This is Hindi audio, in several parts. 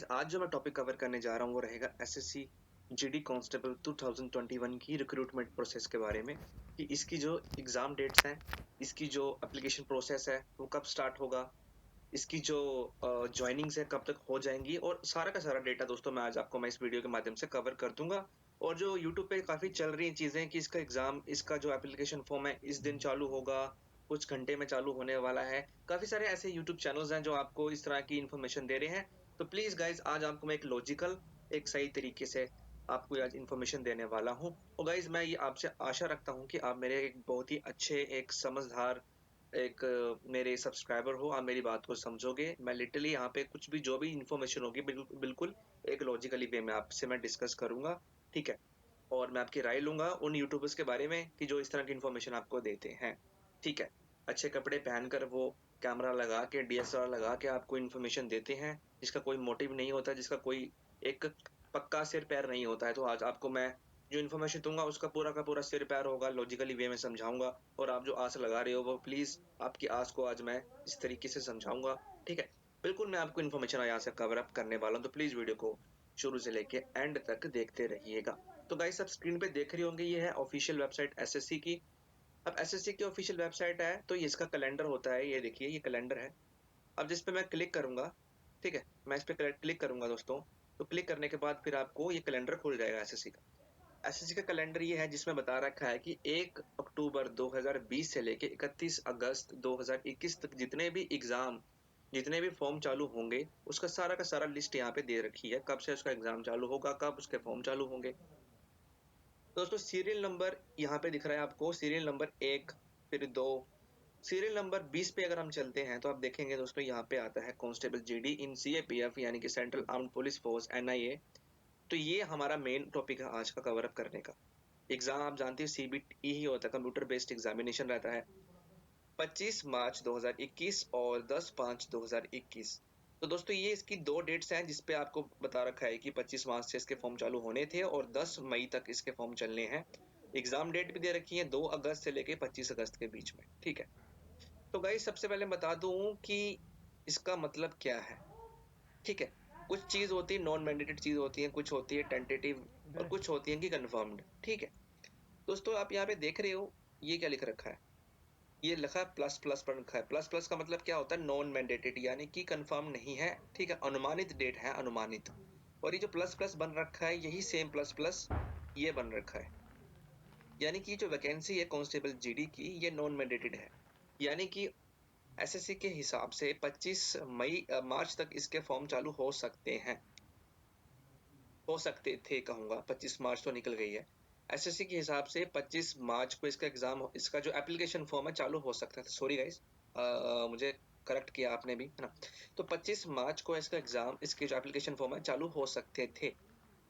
आज जो मैं टॉपिक कवर करने जा रहा हूँ वो रहेगा एसएससी जीडी कांस्टेबल 2021 की रिक्रूटमेंट प्रोसेस के बारे में कि इसकी जो एग्ज़ाम डेट्स हैं, इसकी जो एप्लीकेशन प्रोसेस है वो कब स्टार्ट होगा, इसकी जो जॉइनिंग्स है कब तक हो जाएँगी और सारा का सारा डेटा दोस्तों मैं आज आपको मैं इस वीडियो के माध्यम से कवर कर दूँगा। और जो यूट्यूब पे काफ़ी चल रही चीज़ें कि इसका एग्ज़ाम इसका जो एप्लीकेशन फॉर्म है इस दिन चालू होगा, कुछ घंटे में चालू होने वाला है। काफ़ी सारे ऐसे यूट्यूब चैनल्स हैं जो आपको इस तरह की इन्फॉर्मेशन दे रहे हैं। तो प्लीज़ गाइज़ आज आपको मैं एक लॉजिकल, एक सही तरीके से आपको आज इन्फॉर्मेशन देने वाला हूँ। और गाइज़ मैं ये आपसे आशा रखता हूँ कि आप मेरे एक बहुत ही अच्छे, एक समझदार एक मेरे सब्सक्राइबर हो, आप मेरी बात को समझोगे। मैं लिटरली यहाँ पे कुछ भी जो भी इन्फॉर्मेशन होगी बिल्कुल एक लॉजिकली वे में आपसे मैं डिस्कस करूँगा, ठीक है? और मैं आपकी राय लूँगा उन यूट्यूबर्स के बारे में कि जो इस तरह की इन्फॉर्मेशन आपको देते हैं, ठीक है? अच्छे कपड़े पहनकर वो कैमरा लगा के, डीएसएलआर लगा के आपको इन्फॉर्मेशन देते हैं, जिसका कोई मोटिव नहीं होता, जिसका कोई एक पक्का सिर-पैर नहीं होता है। तो आज आपको मैं जो इन्फॉर्मेशन दूँगा उसका पूरा का पूरा सिर-पैर होगा, लॉजिकली वे में समझाऊँगा और आप जो आस लगा रहे हो वो प्लीज़ आपकी आस को आज मैं इस तरीके से समझाऊँगा, ठीक है? बिल्कुल मैं आपको इन्फॉर्मेशन यहाँ से कवर अप करने वाला हूँ, तो प्लीज़ वीडियो को शुरू से लेके एंड तक देखते रहिएगा। तो गाइस आप स्क्रीन पे देख रहे होंगे ये है ऑफिशियल वेबसाइट एसएससी की। अब एसएससी की ऑफिशियल वेबसाइट है तो ये इसका कैलेंडर होता है, ये देखिए ये कैलेंडर है। अब जिस पे मैं क्लिक करूँगा, ठीक है? मैं इस पे क्लिक करूँगा दोस्तों, तो क्लिक करने के बाद फिर आपको ये कैलेंडर खुल जाएगा एसएससी का। एसएससी का कैलेंडर ये है जिसमें बता रखा है कि 1 अक्टूबर 2020 से लेके 31 अगस्त 2021 तक जितने भी फॉर्म चालू होंगे, उसका सारा का सारा लिस्ट यहाँ पे दे रखी है। कब से उसका एग्ज़ाम चालू होगा, कब उसके फॉर्म चालू होंगे। दोस्तों सीरियल नंबर यहाँ पे दिख रहा है आपको, सीरियल नंबर 1 फिर 2, सीरियल नंबर 20 पे अगर हम चलते हैं तो आप देखेंगे दोस्तों यहाँ पे आता है कांस्टेबल जीडी इन सीएपीएफ यानी कि central armed police force NIA. तो ये हमारा मेन टॉपिक है आज का कवर अप करने का। एग्जाम आप जानते हो सीबीटी ही होता है, कंप्यूटर बेस्ड एग्जामिनेशन रहता है। 25 मार्च 2021 और 10/5 2021। तो दोस्तों ये इसकी दो डेट्स हैं जिस पे आपको बता रखा है कि 25 मार्च से इसके फॉर्म चालू होने थे और 10 मई तक इसके फॉर्म चलने हैं। एग्जाम डेट भी दे रखी है 2 अगस्त से लेके 25 अगस्त के बीच में, ठीक है? तो गाइस सबसे पहले बता दूं कि इसका मतलब क्या है, ठीक है? कुछ चीज होती है नॉन मैंडेटेड चीज होती है, कुछ होती है टेंटेटिव और कुछ होती है कि कंफर्म्ड, ठीक है? दोस्तों आप यहाँ पे देख रहे हो ये क्या लिख रखा है, ये लिखा है प्लस प्लस पर लिखा है। प्लस प्लस का मतलब क्या होता है, नॉन मैंडेटेड यानी कि कंफर्म नहीं है, ठीक है? अनुमानित डेट है, अनुमानित। और ये जो प्लस प्लस बन रखा है यही सेम प्लस प्लस ये बन रखा है, यानी कि जो वैकेंसी है कांस्टेबल जीडी की ये नॉन मैंडेटेड है, यानी कि एसएससी के हिसाब से 25 मार्च तक इसके फॉर्म चालू हो सकते हैं, हो सकते थे कहूंगा, 25 मार्च तो निकल गई है। एसएससी के हिसाब से 25 मार्च को इसका एग्जाम, इसका जो एप्लीकेशन फॉर्म है चालू हो सकता है। सॉरी गाइस, मुझे करेक्ट किया आपने भी, है ना? तो 25 मार्च को इसका एग्जाम, इसके जो एप्लीकेशन फॉर्म है चालू हो सकते थे,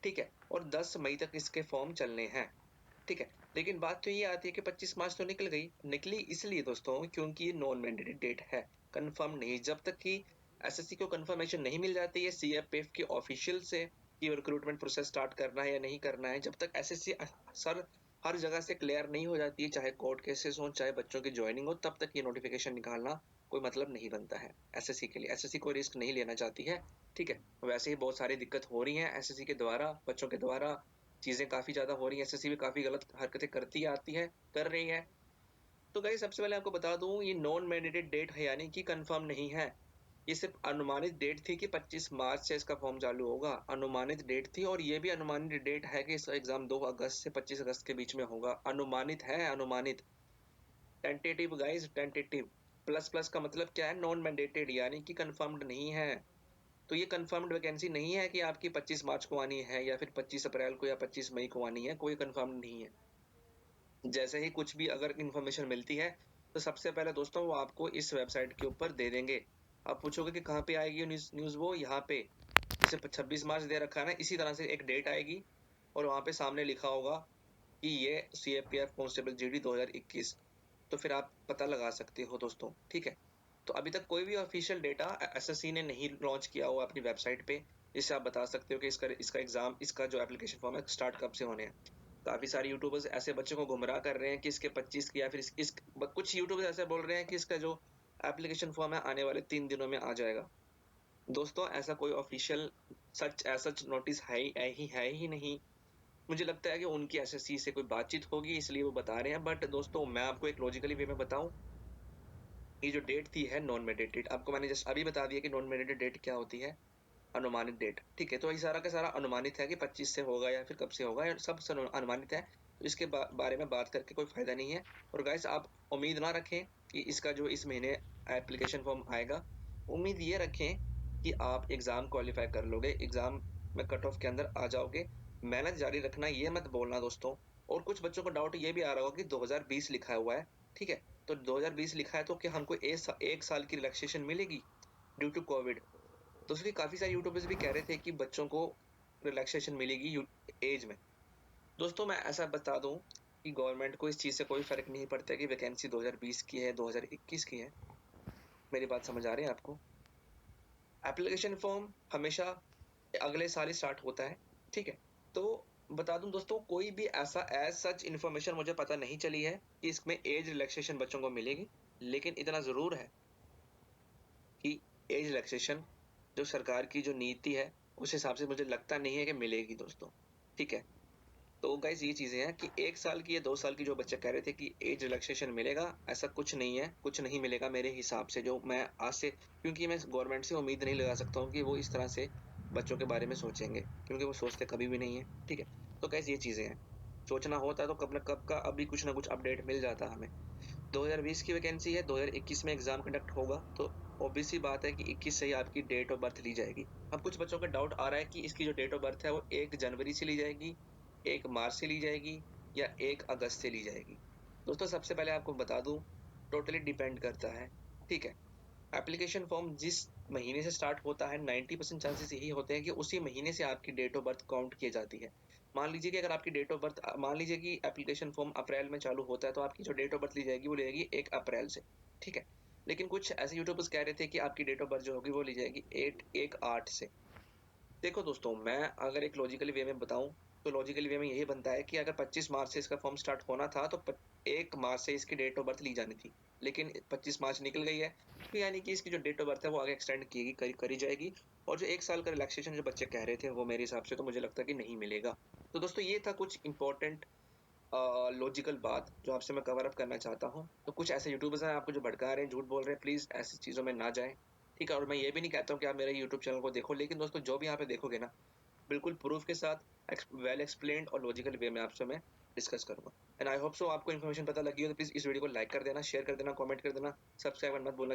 ठीक है? और 10 मई तक इसके फॉर्म चलने हैं, ठीक है? लेकिन बात तो ये आती है कि 25 मार्च तो निकल गई, निकली इसलिए दोस्तों क्योंकि ये नॉन मैंडेटेड डेट है, कंफर्म नहीं। जब तक कि एसएससी को कंफर्मेशन नहीं मिल जाती है सीएपीएफ के ऑफिशियल से कि रिक्रूटमेंट प्रोसेस स्टार्ट करना है या नहीं करना है, जब तक एसएससी सर हर जगह से क्लियर नहीं हो जाती है, चाहे कोर्ट केसेस हो, चाहे बच्चों की ज्वाइनिंग हो, तब तक ये नोटिफिकेशन निकालना कोई मतलब नहीं बनता है एसएससी के लिए। एसएससी कोई रिस्क नहीं लेना चाहती है, ठीक है? वैसे ही बहुत सारी दिक्कत हो रही है एसएससी के द्वारा, बच्चों के द्वारा चीजें काफी ज्यादा हो रही है, एसएससी भी काफी गलत हरकतें करती आती है, कर रही है। तो गाइस सबसे पहले आपको बता दूं ये नॉन मैंडेटेड डेट है यानी कि कंफर्म नहीं है। ये सिर्फ अनुमानित डेट थी कि 25 मार्च से इसका फॉर्म चालू होगा, अनुमानित डेट थी। और ये भी अनुमानित डेट है कि इसका एग्जाम 2 अगस्त से 25 अगस्त के बीच में होगा, अनुमानित है, अनुमानित। Tentative guys, tentative. Plus plus का मतलब क्या है, नॉन मैंडेटेड यानी कि कंफर्म्ड नहीं है। तो ये कंफर्म्ड वैकेंसी नहीं है कि आपकी 25 मार्च को आनी है या फिर 25 अप्रैल को या 25 मई को आनी है, कोई कंफर्म नहीं है। जैसे ही कुछ भी अगर इंफॉर्मेशन मिलती है तो सबसे पहले दोस्तों वो आपको इस वेबसाइट के ऊपर दे देंगे। आप पूछोगे कि कहाँ पे आएगी न्यूज़, वो यहाँ पे जैसे 26 मार्च दे रखा है ना, इसी तरह से एक डेट आएगी और वहाँ पे सामने लिखा होगा कि ये सीएपीएफ कांस्टेबल जीडी 2021। तो फिर आप पता लगा सकते हो दोस्तों, ठीक है? तो अभी तक कोई भी ऑफिशियल डेटा एसएससी ने नहीं लॉन्च किया हुआ अपनी वेबसाइट पे जिससे आप बता सकते हो कि इसका एग्जाम, इसका जो एप्लीकेशन फॉर्म है स्टार्ट कब से होने हैं। काफी सारे यूट्यूबर्स ऐसे बच्चों को गुमराह कर रहे हैं कि इसके 25 की या फिर कुछ यूट्यूबर्स ऐसे बोल रहे हैं कि इसका जो एप्लीकेशन फॉर्म है आने वाले 3 दिनों में आ जाएगा। दोस्तों ऐसा कोई ऑफिशियल सच नोटिस है ही नहीं। मुझे लगता है कि उनकी एसएससी से कोई बातचीत होगी इसलिए वो बता रहे हैं। बट दोस्तों मैं आपको एक लॉजिकली वे में बताऊँ, ये जो डेट थी है नॉन मैंडेटेड, आपको मैंने जस्ट अभी बता दिया कि नॉन मैंडेटेड डेट क्या होती है, अनुमानित डेट, ठीक है? तो ये सारा का सारा अनुमानित है कि 25 से होगा या फिर कब से होगा, या सब अनुमानित है। तो इसके बारे में बात करके कोई फायदा नहीं है। और गाइस आप उम्मीद ना रखें कि इसका जो इस महीने एप्लीकेशन फॉर्म आएगा, उम्मीद ये रखें कि आप एग्जाम क्वालिफाई कर लोगे, एग्जाम में कट ऑफ के अंदर आ जाओगे। मेहनत जारी रखना, ये मत बोलना दोस्तों। और कुछ बच्चों को डाउट ये भी आ रहा होगा कि 2020 लिखा हुआ है, ठीक है? तो 2020 लिखा है तो क्या हमको एक साल की रिलैक्सेशन मिलेगी ड्यू टू कोविड? तो उसके काफी सारे यूट्यूबर्स भी कह रहे थे कि बच्चों को रिलैक्सेशन मिलेगी एज में। दोस्तों मैं ऐसा बता दूं कि गवर्नमेंट को इस चीज से कोई फर्क नहीं पड़ता कि वैकेंसी 2020 की है 2021 की है। मेरी बात समझ आ रही है आपको? एप्लीकेशन फॉर्म हमेशा अगले साल ही स्टार्ट होता है, ठीक है? तो बता दूं दोस्तों, कोई भी ऐसा एज सच इन्फॉर्मेशन मुझे पता नहीं चली है कि इसमें एज रिलैक्सेशन बच्चों को मिलेगी। लेकिन इतना जरूर है कि एज रिलैक्सेशन जो सरकार की जो नीति है, उस हिसाब से मुझे लगता नहीं है कि मिलेगी दोस्तों, ठीक है? तो गाइस ये चीजें हैं कि 1 साल की या 2 साल की जो बच्चे कह रहे थे कि एज रिलैक्सेशन मिलेगा, ऐसा कुछ नहीं है, कुछ नहीं मिलेगा मेरे हिसाब से, जो मैं आज से, क्योंकि मैं गवर्नमेंट से उम्मीद नहीं लगा सकता हूँ कि वो इस तरह से बच्चों के बारे में सोचेंगे, क्योंकि वो सोचते कभी भी नहीं है, ठीक है? तो गाइस ये चीजें हैं, सोचना होता तो कब न कब का अभी कुछ ना कुछ अपडेट मिल जाता हमें। 2020 की वैकेंसी है, 2021 में एग्जाम कंडक्ट होगा, तो ऑब्वियस सी बात है कि 21 से ही आपकी डेट ऑफ बर्थ ली जाएगी। अब कुछ बच्चों का डाउट आ रहा है कि इसकी जो डेट ऑफ बर्थ है वो 1 जनवरी से ली जाएगी, 1 मार्च से ली जाएगी या 1 अगस्त से ली जाएगी। दोस्तों सबसे पहले आपको बता दूं, टोटली डिपेंड करता है, ठीक है? एप्लीकेशन फॉर्म जिस महीने से स्टार्ट होता है 90% चांसेस यही होते हैं कि उसी महीने से आपकी डेट ऑफ बर्थ काउंट की जाती है। मान लीजिए कि अगर आपकी डेट ऑफ बर्थ, मान लीजिए कि एप्लीकेशन फॉर्म अप्रैल में चालू होता है, तो आपकी जो डेट ऑफ बर्थ ली जाएगी वो ली जाएगी 1 अप्रैल से, ठीक है? लेकिन कुछ ऐसे यूट्यूबर्स कह रहे थे कि आपकी डेट ऑफ बर्थ जो होगी वो ली जाएगी 1 8 से। देखो दोस्तों, मैं अगर एक लॉजिकली वे में बताऊं, तो लॉजिकली वे में यही बनता है कि अगर 25 मार्च से इसका फॉर्म स्टार्ट होना था, तो 1 मार्च से इसकी डेट ऑफ बर्थ ली जानी थी। लेकिन 25 मार्च निकल गई है, तो यानी कि इसकी जो डेट ऑफ बर्थ है वो आगे एक्सटेंड करी जाएगी। और जो 1 साल का रिलैक्सेशन जो बच्चे कह रहे थे, वो मेरे हिसाब से तो मुझे लगता है कि नहीं मिलेगा। तो दोस्तों ये था कुछ इंपॉर्टेंट लॉजिकल बात जो आपसे मैं कवर अप करना चाहता हूँ। तो कुछ ऐसे यूट्यूबर्स हैं आपको जो भड़का रहे हैं, झूठ बोल रहे हैं, प्लीज ऐसी चीजों में ना जाएं, ठीक है? और मैं ये भी नहीं कहता हूँ कि आप मेरे यूट्यूब चैनल को देखो, लेकिन दोस्तों जो भी यहाँ पे देखोगे ना, बिल्कुल प्रूफ के साथ वेल एक्सप्लेन्ड और लॉजिकल वे में आपसे मैं डिस्कस करूंगा। एंड आई होप सो आपको इन्फॉर्मेशन पता लगी हो, तो प्लीज इस वीडियो को लाइक कर देना, शेयर कर देना, कमेंट कर देना, सब्सक्राइब मत भूलना।